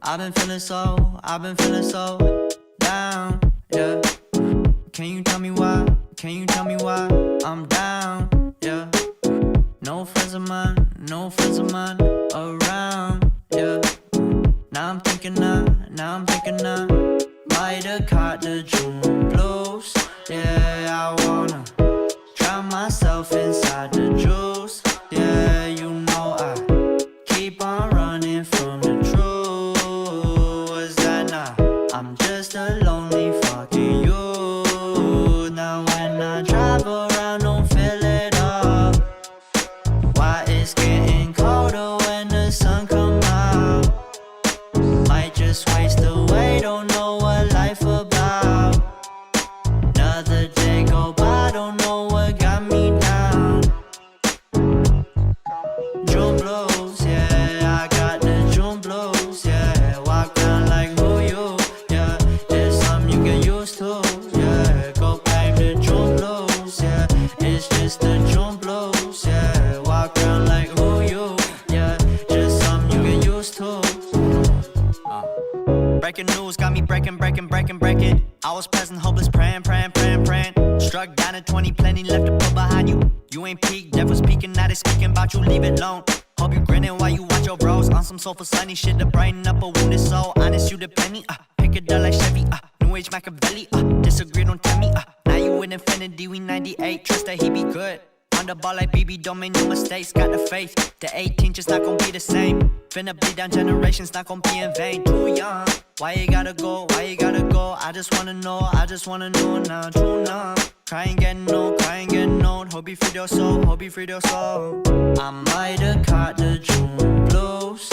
I've been feeling so down, yeah. Can you tell me why? Can you tell me why I'm down, yeah? No friends of mine around, yeah. Now I'm thinking I might have caught the June blues. Yeah, I wanna drown myself inside the juice. Yeah, you know I keep on running from the truth. Was that not? I'm just a lonely fucking youth. Now when I drive around, don't feel it all. Why it's getting colder when the sun come out? Might just waste away, don't know what life about. Another day go by, don't know what got me down. June blues, yeah, I got the June blues, yeah. Walk around like who you, yeah. There's something you get used to, yeah. Go back to June blues, yeah. It's just the June blues, yeah. Walk around like who you, yeah. Just something you get used to. Breaking news got me breaking. I was present, hopeless, praying. Struck down at 20, plenty left to put behind you. You ain't peaked, devil's speaking, now they speaking about you, leave it alone. Hope you grinning while you watch your bros on some soulful sunny shit to brighten up a wounded soul. Honest, you the penny, pick it up like Chevy, New Age Machiavelli, disagree, don't tell me, now you in infinity, we 98, trust that he be good. On the ball like BB, don't make no mistakes, got the faith. The 18 just not gon' be the same. Finna bleed down generations, not gon' be in vain. Too young, why you gotta go, I just wanna know now, too numb. Crying getting old, hope you free your soul, I might have caught the June blues.